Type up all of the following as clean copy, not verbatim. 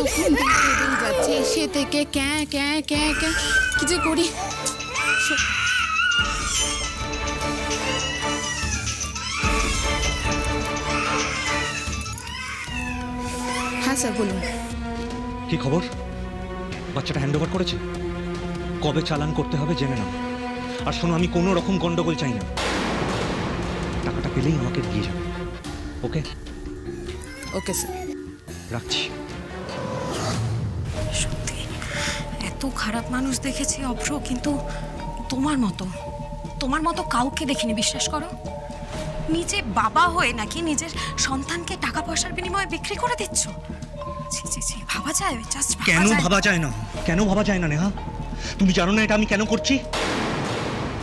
কখন দিয়ে যাচ্ছে, এসে থেকে ক্যাঁ ক্যাঁ ক্যাঁ ক্যাঁ কি যে করি। হ্যাঁ স্যার বলুন। কি খবর? বাচ্চাটা হ্যান্ড ওভার করেছে? কবে চালান করতে হবে জেনে নাও। আর শোনো, আমি কোনো রকম গন্ডগোল চাই না। টাকাটা পেলেই আমাকে দিয়ে যাবে। ওকে? Okay sir. রাখছি। সত্যি এত খারাপ মানুষ দেখেছি অভ্র, কিন্তু তোমার মতো কাউকে দেখিনি, বিশ্বাস করো। নিজে বাবা হয়ে নাকি নিজের সন্তানকে টাকা পয়সার বিনিময়ে বিক্রি করে দিচ্ছ। ছি ছি ছি, ভাবা যায়? জাস্ট কেন ভাবা যায় না? কেন ভাবা যায় না নেহা? তুমি জানো না এটা আমি কেন করছি?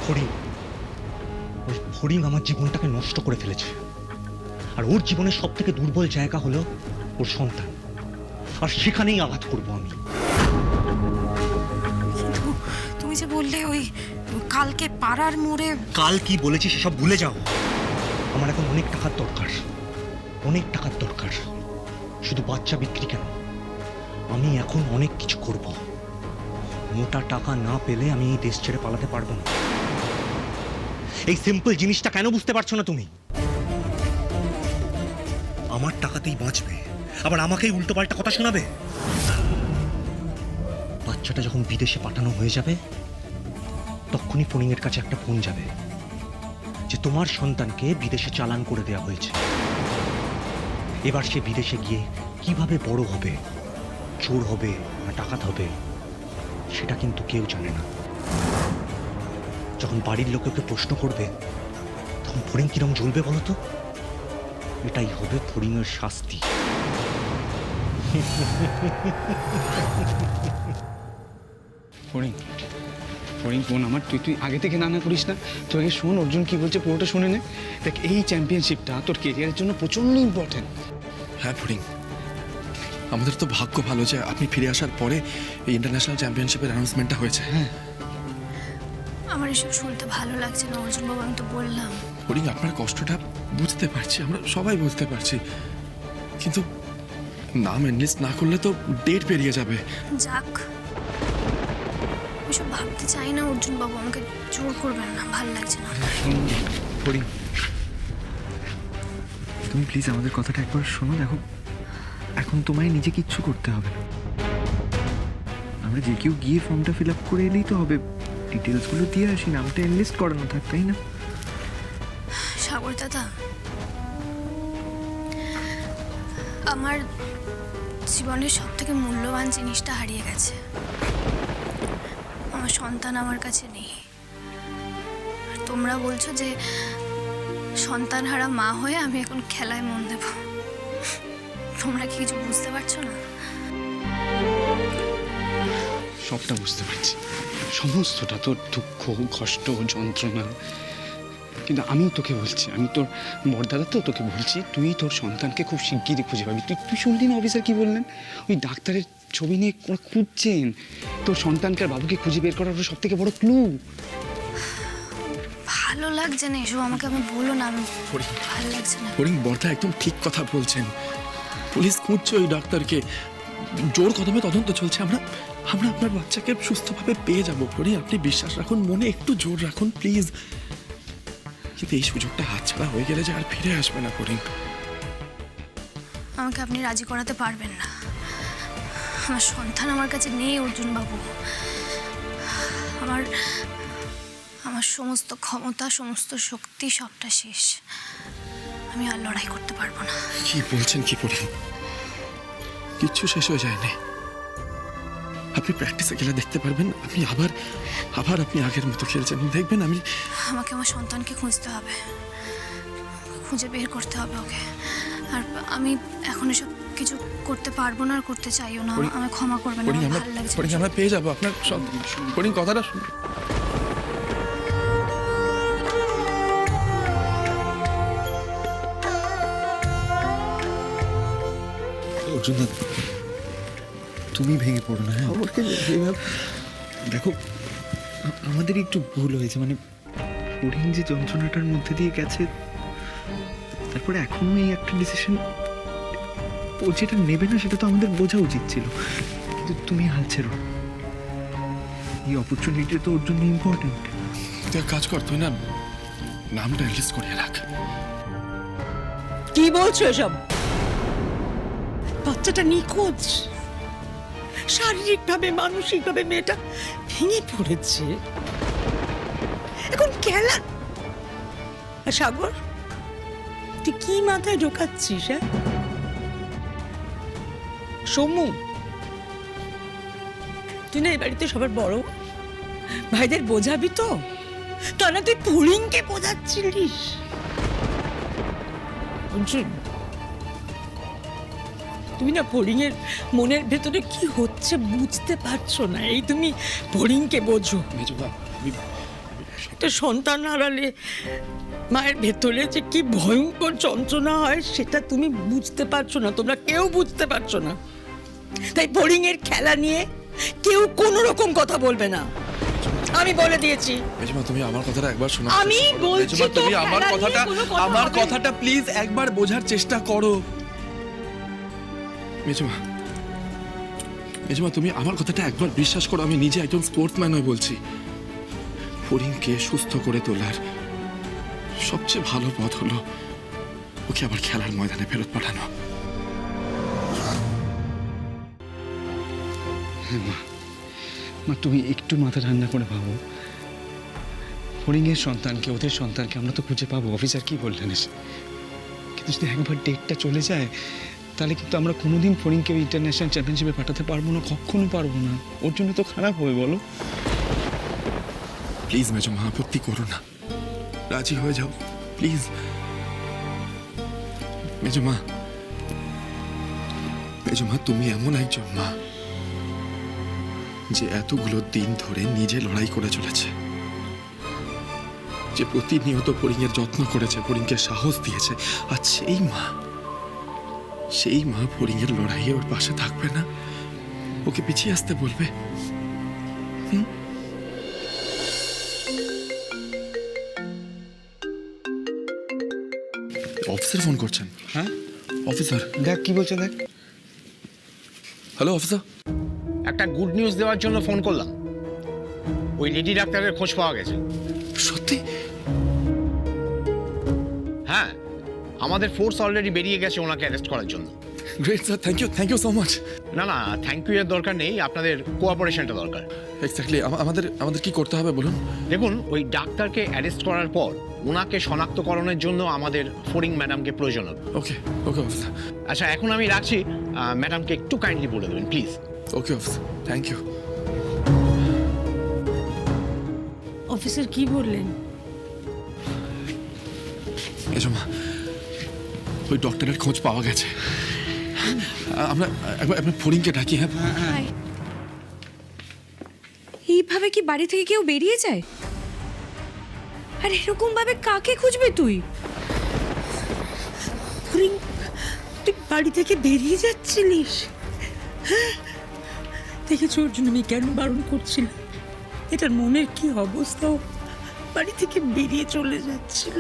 ফড়িং, ওই ফড়িং আমার জীবনটাকে নষ্ট করে ফেলেছে। আর ওর জীবনের সব থেকে দুর্বল জায়গা হলো ওর সন্তান। আর সেখানেই আঘাত করবো আমি। কিন্তু তুমি যে বললে ওই কালকে পাড়ার মোড়ে। কাল কি বলেছি সেসব ভুলে যাও। আমার এখন অনেক টাকার দরকার, অনেক টাকার দরকার। শুধু বাচ্চা বিক্রি কেন, আমি এখন অনেক কিছু করব। মোটা টাকা না পেলে আমি এই দেশ ছেড়ে পালাতে পারবো না। এই সিম্পল জিনিসটা কেন বুঝতে পারছো না তুমি? আমার টাকাতেই বাঁচবে, আবার আমাকেই উল্টোপাল্টা কথা শোনাবে। বাচ্চাটা যখন বিদেশে পাঠানো হয়ে যাবে, তখনই ফোনিংয়ের কাছে একটা ফোন যাবে যে তোমার সন্তানকে বিদেশে চালান করে দেওয়া হয়েছে। এবার সে বিদেশে গিয়ে কিভাবে বড় হবে, চোর হবে না ডাকাত হবে, সেটা কিন্তু কেউ জানে না। যখন বাড়ির লোকে ওকে প্রশ্ন করবে, তখন ফড়িং কিরম জ্বলবে বলো তো? এটাই হবে ফড়িংয়ের শাস্তি। ফড়িং, ফড়িং বোন আমার, তুই আগে থেকে না করিস না। তুই আগে শোন অর্জুন কি বলছে, পুরোটা শুনে নে। দেখ, এই চ্যাম্পিয়নশিপটা তোর কেরিয়ারের জন্য প্রচন্ড ইম্পর্টেন্ট। হ্যাঁ ফড়িং, আমাদের তো ভাগ্য ভালো যে আপনি ফিরে আসার পরে এই ইন্টারন্যাশনাল চ্যাম্পিয়নশিপের অ্যানাউন্সমেন্টটা হয়েছে। হ্যাঁ, আমার এসব শুনতে ভালো লাগছে না অর্জুন বাবু, আমি তো বললাম। ফড়িং, আপনার কষ্টটা বুঝতে পারছি, আমরা সবাই বুঝতে পারছি, কিন্তু নাম এনলিস্ট না করলে তো ডেট পেরিয়ে যাবে। যাক, এসব ভাবতে চাই না অর্জুন বাবু, আমাকে জোর করবেন না, ভালো লাগছে না। ফড়িং, তুমি প্লিজ আমাদের কথাটা একবার শোনো। দেখো, এখন তোমায় নিজে কিচ্ছু করতে হবে না। আমরা যে কেউ গিয়ে ফর্মটা ফিল আপ করে এলেই তো হবে। ডিটেলসগুলো দিয়ে আসি, নামটা এনলিস্ট করানো থাক, তাই না? সাগর দাদা, আমার জীবনের সব থেকে মূল্যবান জিনিসটা হারিয়ে গেছে। আমার সন্তান আমার কাছে নেই। আর তোমরা বলছো যে সন্তানহারা মা হয়ে আমি এখন খেলায় মন দেব। তোমরা কি কিছু বুঝতে পারছো না? সবটা বুঝতে পারছি, সমস্তটা, তোর দুঃখ কষ্ট যন্ত্রণা। কিন্তু আমি তোকে বলছি, আমি তোর বড়দাদা তো, তোকে বলছি তুই তোর সন্তানকে খুব শিগগিরই খুঁজে পাবি। তুই শুনলি না অফিসার কি বললেন? ওই ডাক্তারের ছবি নিয়ে খুঁজছেন তোর সন্তানকে আর বাবুকে খুঁজে বের করার সব থেকে বড় ক্লু। ভালো লাগছে না এসব, আমাকে আমি বলো না, আমি ভালো লাগছে না। ফড়িং, বর্দা একদম ঠিক কথা বলছেন। পুলিশ খুঁজছে ওই ডাক্তারকে, জোর কদমে তদন্ত চলছে। আমরা আপনার বাচ্চাকে সুস্থভাবে পেয়ে যাবো। ফড়িং, আপনি বিশ্বাস রাখুন, মনে একটু জোর রাখুন প্লিজ। কিন্তু এই সুযোগটা হাতছাড়া হয়ে গেলে যে আর ফিরে আসবে না ফড়িং। আমাকে আপনি রাজি করাতে পারবেন না। আমার সন্তান আমার কাছে নেই অর্জুন বাবু। আমার সমস্ত ক্ষমতা, সমস্ত শক্তি সবটা শেষ। আমি আর লড়াই করতে পারবো না। কি বলছেন কি ফড়িং? কিচ্ছু শেষ হয়ে যায়নি। আপনি প্র্যাকটিসে গেলে দেখতে পারবেন, আপনি আবার আপনি আগের মতো খেলছেন, দেখবেন। আমাকে আমার সন্তানকে খুঁজতে হবে, খুঁজে বের করতে হবে ওকে। আর আমি এখন এসব কিছু করতে পারবো না আর করতে চাইও না। আমায় ক্ষমা করবেন না, আমার ভালো লাগছে না। আমরা পেয়ে যাবো আপনার ফড়িং, কথাটা শুনুন। অর্জুন দাদা, তুমি ভেঙে পড়ো না। হ্যাঁ, দেখো, আমাদের একটু ভুল হয়েছে। মানে ফড়িং যে যন্ত্রণাটার মধ্যে দিয়ে গেছে, তারপরে এখনো এই একটা ডিসিশন, ও ও যেটা নেবে না সেটা তো আমাদের বোঝা উচিত ছিল, কিন্তু তুমি হাল ছেড়ো না। এই অপরচুনিটি তো ওর জন্য ইম্পর্টেন্ট। তুই এক কাজ কর, তুই না নামটা লিস্ট করিয়ে রাখ। কি বলছো এসব? বাচ্চাটা নিখোঁজ, শারীরিকভাবে মানসিকভাবে মেয়েটা ভেঙে পড়েছে। এখন খেলা। আর সাগর, তুই কি মাথায় ঢোকাচ্ছিস? হ্যাঁ সমু, তুই না এই বাড়িতে সবার বড়, ভাইদের বোঝাবি তো, তা না তুই পুলিংকে বোঝাচ্ছিলিস। অর্জুন, তুমি না ফড়িংয়ের মনের ভেতরে কি হচ্ছে বুঝতে পারছো না। এই তুমি ফড়িংকে বোঝো। মেজবা, একটা সন্তান হারালে মায়ের ভেতরে যে কি ভয়ঙ্কর যন্ত্রণা হয় সেটা তুমি বুঝতে পারছো না, তোমরা কেউ বুঝতে পারছো না। তাই ফড়িংয়ের খেলা নিয়ে কেউ কোনো রকম কথা বলবে না, আমি বলে দিয়েছি। মেজবা তুমি আমার কথাটা একবার শোনো। আমি বলছি মেজবা, তো, তুমি আমার খেলা নিয়ে কথাটা কোনো কথা আমার হবে না। কথাটা প্লিজ একবার বোঝার চেষ্টা করো। মেজবা, মেজবা তুমি আমার কথাটা একবার বিশ্বাস করো। আমি নিজে একজন স্পোর্টসম্যান হয়ে বলছি, ফড়িংকে সুস্থ করে তোলার সবচেয়ে ভালো পথ হলো ওকে আবার খেলার ময়দানে ফেরত পাঠানো। মা তুমি একটু মাথা ঠান্ডা করে ভাবো, ফড়িংয়ের সন্তানকে, ওদের সন্তানকে আমরা তো খুঁজে পাবো। অফিসার কি বললেন এসে, কিন্তু যদি একবার ডেটটা চলে যায় তাহলে কিন্তু আমরা কোনোদিন ফড়িংকে ইন্টারন্যাশনাল চ্যাম্পিয়নশিপে পাঠাতে পারবো না, কখনো পারবো না। ওর জন্য তো খারাপ হবে বলো। প্লিজ মেজমা, আপত্তি করো না, রাজি হয়ে যাও প্লিজ। মেজমা, মেজমা তুমি এমন একজন মা যে এতগুলো দিন ধরে নিজে লড়াই করে চলেছে, যে প্রতিনিয়ত ফড়িংয়ের যত্ন করেছে, ফড়িংকে সাহস দিয়েছে। আর সেই মা ফড়িংয়ের লড়াইয়ে ওর পাশে থাকবে না, ওকে পিছিয়ে আসতে বলবে? অফিসার ফোন করছেন। হ্যাঁ অফিসার, দেখ কি বলছে, দেখ। Hello officer. একটা গুড নিউজ দেওয়ার জন্য ফোন করলাম। ওই লেডি ডাক্তারের খোঁজ পাওয়া গেছে। সত্যি? হ্যাঁ, আমাদের ফোর্স অলরেডি বেরিয়ে গেছে ওনাকে অ্যারেস্ট করার জন্য। Great sir, thank you so much. না না, থ্যাংক ইউ এর দরকার নেই, আপনাদের কোঅপারেশনটা দরকার। এক্স্যাক্টলি, আমাদের কি করতে হবে বলুন? দেখুন, ওই ডাক্তারকে অ্যারেস্ট করার পর ওনাকে শনাক্তকরণের জন্য আমাদের ফড়িং ম্যাডামকে প্রয়োজন হবে। Okay okay officer. আচ্ছা, এখন আমি রাখছি, ম্যাডামকে একটু কাইন্ডলি বলে দেবেন please. Okay officer, thank you. Officer কি বললেন? মেজমা, ওই ডক্টরের খোঁজ পাওয়া গেছে। আমরা একবার ফড়িংকে ডাকি। হ্যাঁ, এইভাবে কি বাড়ি থেকে কেউ বেরিয়ে যায়? আর এরকম ভাবে কাকে খুঁজবে তুই? ফড়িং, তুই বাড়ি থেকে বেরিয়ে যাচ্ছিলিস? হ্যাঁ, দেখেছো অর্জুন, আমি কেন বারণ করছিলাম? এটার মনের কি অবস্থা, ও বাড়ি থেকে বেরিয়ে চলে যাচ্ছিল।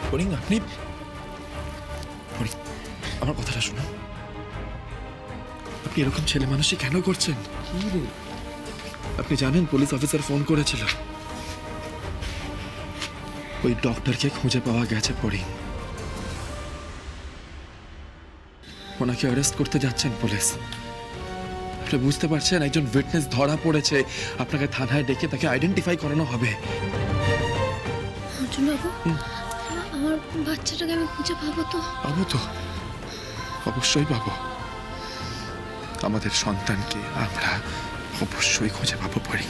ফড়িং আপনি, ফড়িং আমার কথাটা শুনুন। আপনি এরকম ছেলে মানুষই কেন করছেন? আপনি জানেন পুলিশ অফিসার ফোন করেছিল, ওই ডক্টরকে খুঁজে পাওয়া গেছে। ফড়িং, ওনাকে অ্যারেস্ট করতে যাচ্ছেন পুলিশ। আপনি বুঝতে পারছেন, একজন উইটনেস ধরা পড়েছে, আপনাকে থানায় ডেকে তাকে আইডেন্টিফাই করানো হবে। অর্জুন বাবু, আমার বাচ্চাটাকে আমি খুঁজে পাবো তো? পাবো তো, অবশ্যই পাবো। আমাদের সন্তানকে আমরা অবশ্যই খুঁজে পাবো। ফড়িং।